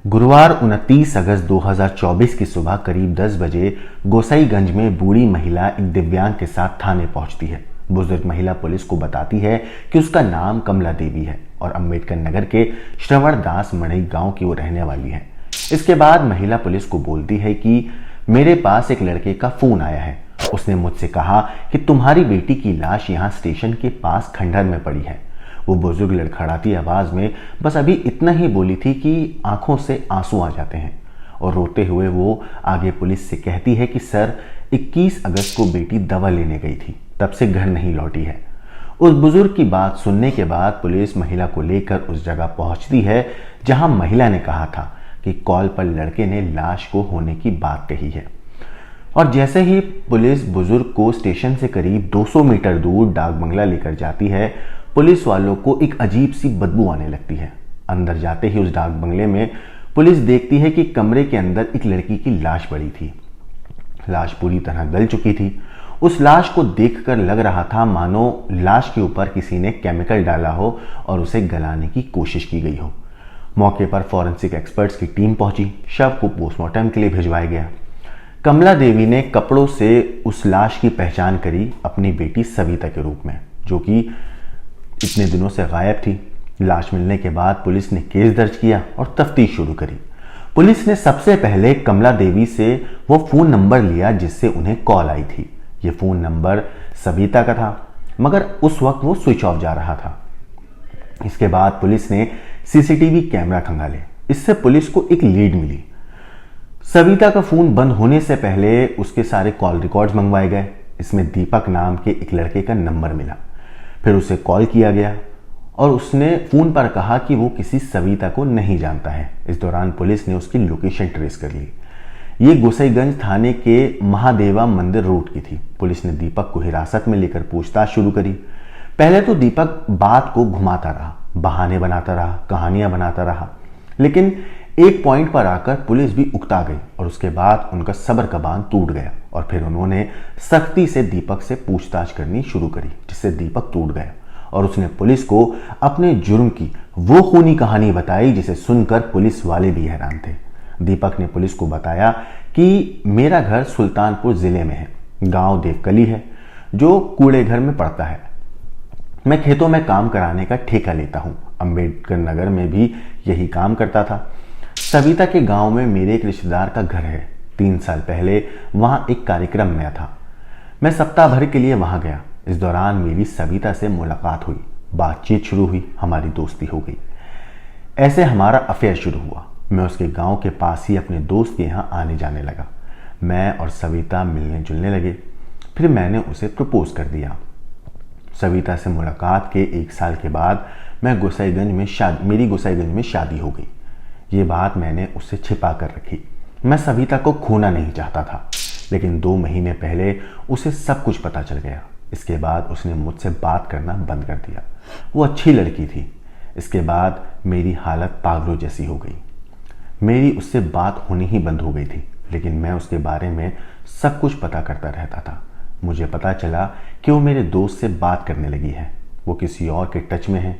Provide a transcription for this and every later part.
गुरुवार 29 अगस्त 2024 की सुबह करीब 10 बजे गोसाईगंज में बूढ़ी महिला एक दिव्यांग के साथ थाने पहुंचती है। बुजुर्ग महिला पुलिस को बताती है कि उसका नाम कमला देवी है और अंबेडकर नगर के श्रवण दास मणई गांव की वो रहने वाली है। इसके बाद महिला पुलिस को बोलती है कि मेरे पास एक लड़के का फोन आया है। उसने मुझसे कहा कि तुम्हारी बेटी की लाश यहाँ स्टेशन के पास खंडहर में पड़ी है। वो बुजुर्ग लड़खड़ाती आवाज में बस अभी इतना ही बोली थी कि आंखों से आंसू आ जाते हैं और रोते हुए वो आगे पुलिस से कहती है कि सर 21 अगस्त को बेटी दवा लेने गई थी, तब से घर नहीं लौटी है। उस बुजुर्ग की बात सुनने के बाद पुलिस महिला को लेकर उस जगह पहुंचती है जहां महिला ने कहा था कि कॉल पर लड़के ने लाश को होने की बात कही है। और जैसे ही पुलिस बुजुर्ग को स्टेशन से करीब 200 मीटर दूर डाक बंगला लेकर जाती है, पुलिस वालों को एक अजीब सी बदबू आने लगती है। अंदर जाते ही उस डाक बंगले में पुलिस देखती है कि कमरे के अंदर एक लड़की की लाश पड़ी थी। लाश पूरी तरह गल चुकी थी। उस लाश को देखकर लग रहा था मानो लाश के ऊपर किसी ने केमिकल डाला हो और उसे गलाने की कोशिश की गई हो। मौके पर फॉरेंसिक एक्सपर्ट्स की टीम पहुंची। शव को पोस्टमार्टम के लिए भिजवाया गया। कमला देवी ने कपड़ों से उस लाश की पहचान करी अपनी बेटी सविता के रूप में, जो कि इतने दिनों से गायब थी। लाश मिलने के बाद पुलिस ने केस दर्ज किया और तफ्तीश शुरू करी। पुलिस ने सबसे पहले कमला देवी से वो फोन नंबर लिया जिससे उन्हें कॉल आई थी। ये फोन नंबर सविता का था, मगर उस वक्त वो स्विच ऑफ जा रहा था। इसके बाद पुलिस ने सीसीटीवी कैमरा खंगाले। इससे पुलिस को एक लीड मिली। सविता का फोन बंद होने से पहले उसके सारे कॉल रिकॉर्ड्स मंगवाए गए। इसमें दीपक नाम के एक लड़के का नंबर मिला। फिर उसे कॉल किया गया और उसने फोन पर कहा कि वो किसी सविता को नहीं जानता है। इस दौरान पुलिस ने उसकी लोकेशन ट्रेस कर ली। ये गोसाईगंज थाने के महादेवा मंदिर रोड की थी। पुलिस ने दीपक को हिरासत में लेकर पूछताछ शुरू करी। पहले तो दीपक बात को घुमाता रहा, बहाने बनाता रहा, कहानियां बनाता रहा, लेकिन एक पॉइंट पर आकर पुलिस भी उकता गई और उसके बाद उनका सब्र का बांध टूट गया और फिर उन्होंने सख्ती से दीपक से पूछताछ करनी शुरू करी, जिससे दीपक टूट गया और उसने पुलिस को अपने जुर्म की वो खूनी कहानी बताई जिसे सुनकर पुलिस वाले भी हैरान थे। दीपक ने पुलिस को बताया कि मेरा घर सुल्तानपुर जिले में है, गांव देवकली है जो कूड़े घर में पड़ता है। मैं खेतों में काम कराने का ठेका लेता हूं। अंबेडकर नगर में भी यही काम करता था। सविता के गांव में मेरे एक रिश्तेदार का घर है। 3 साल पहले वहां एक कार्यक्रम में था। मैं सप्ताह भर के लिए वहां गया। इस दौरान मेरी सविता से मुलाकात हुई, बातचीत शुरू हुई, हमारी दोस्ती हो गई। ऐसे हमारा अफेयर शुरू हुआ। मैं उसके गांव के पास ही अपने दोस्त के यहाँ आने जाने लगा। मैं और सविता मिलने जुलने लगे। फिर मैंने उसे प्रपोज कर दिया। सविता से मुलाकात के 1 साल के बाद मेरी गोसाईगंज में शादी हो गई। ये बात मैंने उससे छिपा कर रखी। मैं सविता को खोना नहीं चाहता था, लेकिन 2 महीने पहले उसे सब कुछ पता चल गया। इसके बाद उसने मुझसे बात करना बंद कर दिया। वो अच्छी लड़की थी। इसके बाद मेरी हालत पागलों जैसी हो गई। मेरी उससे बात होनी ही बंद हो गई थी, लेकिन मैं उसके बारे में सब कुछ पता करता रहता था। मुझे पता चला कि वो मेरे दोस्त से बात करने लगी है, वो किसी और के टच में है।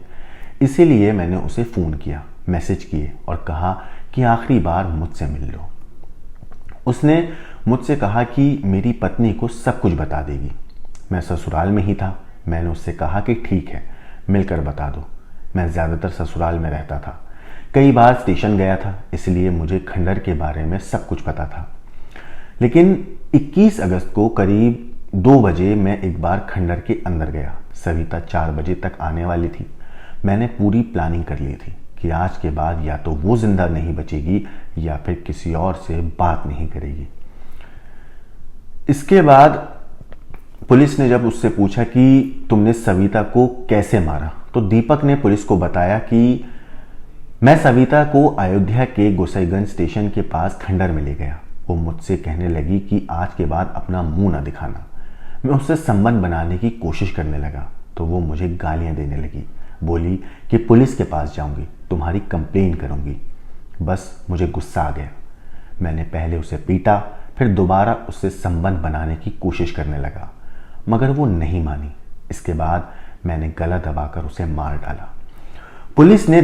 इसीलिए मैंने उसे फ़ोन किया, मैसेज किए और कहा कि आखिरी बार मुझसे मिल लो। उसने मुझसे कहा कि मेरी पत्नी को सब कुछ बता देगी। मैं ससुराल में ही था। मैंने उससे कहा कि ठीक है, मिलकर बता दो। मैं ज़्यादातर ससुराल में रहता था, कई बार स्टेशन गया था, इसलिए मुझे खंडहर के बारे में सब कुछ पता था। लेकिन 21 अगस्त को करीब 2 बजे मैं एक बार खंडहर के अंदर गया। सविता 4 बजे तक आने वाली थी। मैंने पूरी प्लानिंग कर ली थी कि आज के बाद या तो वो जिंदा नहीं बचेगी या फिर किसी और से बात नहीं करेगी। इसके बाद पुलिस ने जब उससे पूछा कि तुमने सविता को कैसे मारा, तो दीपक ने पुलिस को बताया कि मैं सविता को अयोध्या के गोसाईगंज स्टेशन के पास खंडहर में ले गया। वो मुझसे कहने लगी कि आज के बाद अपना मुंह ना दिखाना। मैं उससे संबंध बनाने की कोशिश करने लगा तो वो मुझे गालियां देने लगी। बोली कि पुलिस के पास जाऊंगी, तुम्हारी कंप्लेन करूंगी। बस मुझे गुस्सा आ गया। मैंने पहले उसे पीटा, फिर दोबारा उससे संबंध बनाने की कोशिश करने लगा, मगर वो नहीं मानी। इसके बाद मैंने गला दबाकर उसे मार डाला। पुलिस ने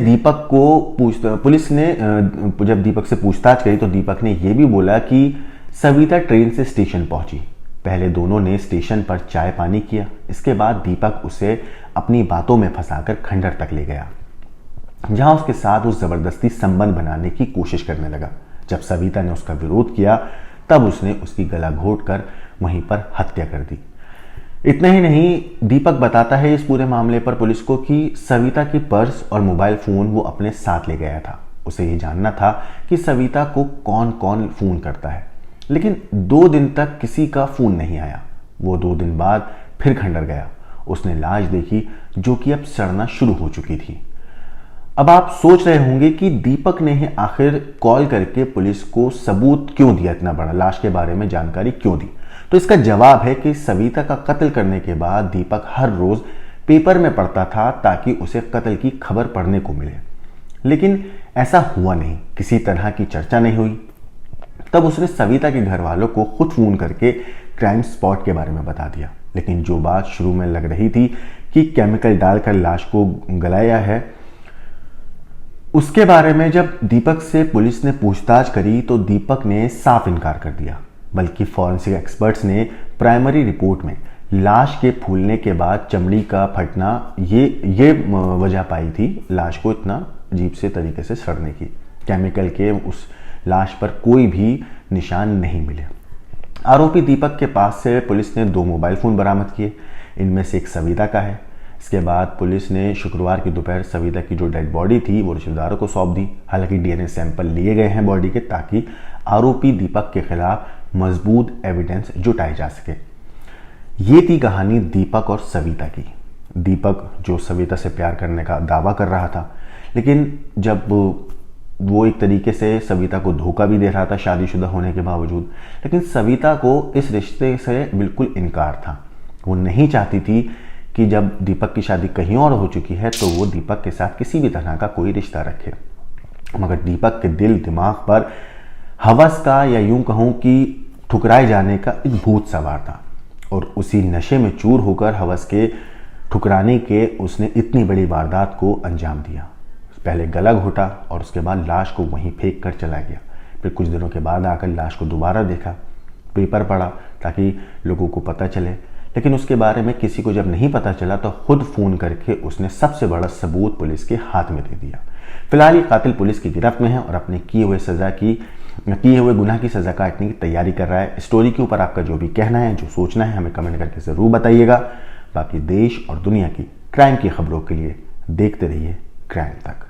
जब दीपक से पूछताछ करी तो दीपक ने यह भी बोला कि सविता ट्रेन से स्टेशन पहुंची। पहले दोनों ने स्टेशन पर चाय पानी किया। इसके बाद दीपक उसे अपनी बातों में फंसाकर खंडहर तक ले गया, जहां उसके साथ उस जबरदस्ती संबंध बनाने की कोशिश करने लगा। जब सविता ने उसका विरोध किया तब उसने उसकी गला घोंटकर वहीं पर हत्या कर दी। इतना ही नहीं, दीपक बताता है इस पूरे मामले पर पुलिस को कि सविता की पर्स और मोबाइल फोन वो अपने साथ ले गया था। उसे ये जानना था कि सविता को कौन कौन फोन करता है, लेकिन 2 दिन तक किसी का फोन नहीं आया। वो 2 दिन बाद फिर खंडहर गया। उसने लाश देखी जो कि अब सड़ना शुरू हो चुकी थी। अब आप सोच रहे होंगे कि दीपक ने आखिर कॉल करके पुलिस को सबूत क्यों दिया, इतना बड़ा लाश के बारे में जानकारी क्यों दी। तो इसका जवाब है कि सविता का कत्ल करने के बाद दीपक हर रोज पेपर में पढ़ता था ताकि उसे कत्ल की खबर पढ़ने को मिले, लेकिन ऐसा हुआ नहीं, किसी तरह की चर्चा नहीं हुई। तब उसने सविता के घर वालों को खुद फोन करके क्राइम स्पॉट के बारे में बता दिया। लेकिन जो बात शुरू में लग रही थी कि केमिकल डालकर लाश को गलाया है, उसके बारे में जब दीपक से पुलिस ने पूछताछ करी तो दीपक ने साफ इनकार कर दिया। बल्कि फॉरेंसिक एक्सपर्ट्स ने प्राइमरी रिपोर्ट में लाश के फूलने के बाद चमड़ी का फटना ये वजह पाई थी लाश को इतना अजीब से तरीके से सड़ने की। केमिकल के उस लाश पर कोई भी निशान नहीं मिले। आरोपी दीपक के पास से पुलिस ने 2 मोबाइल फोन बरामद किए। इनमें से एक सविता का है। इसके बाद पुलिस ने शुक्रवार की दोपहर सविता की जो डेड बॉडी थी वो रिश्तेदारों को सौंप दी। हालांकि डीएनए सैंपल लिए गए हैं बॉडी के, ताकि आरोपी दीपक के खिलाफ मजबूत एविडेंस जुटाई जा सके। ये थी कहानी दीपक और सविता की। दीपक जो सविता से प्यार करने का दावा कर रहा था, लेकिन जब वो एक तरीके से सविता को धोखा भी दे रहा था शादीशुदा होने के बावजूद, लेकिन सविता को इस रिश्ते से बिल्कुल इनकार था। वो नहीं चाहती थी कि जब दीपक की शादी कहीं और हो चुकी है तो वो दीपक के साथ किसी भी तरह का कोई रिश्ता रखे। मगर दीपक के दिल दिमाग पर हवस का, या यूं कहूं कि ठुकराए जाने का एक भूत सवार था, और उसी नशे में चूर होकर हवस के ठुकराने के उसने इतनी बड़ी वारदात को अंजाम दिया। पहले गला घोटा और उसके बाद लाश को वहीं फेंक कर चला गया। फिर कुछ दिनों के बाद आकर लाश को दोबारा देखा, पेपर पढ़ा ताकि लोगों को पता चले, लेकिन उसके बारे में किसी को जब नहीं पता चला तो खुद फोन करके उसने सबसे बड़ा सबूत पुलिस के हाथ में दे दिया। फिलहाल ये कातिल पुलिस की गिरफ्त में है और अपने किए हुए गुनाह की सजा काटने की तैयारी कर रहा है। स्टोरी के ऊपर आपका जो भी कहना है, जो सोचना है, हमें कमेंट करके जरूर बताइएगा। बाकी देश और दुनिया की क्राइम की खबरों के लिए देखते रहिए क्राइम तक।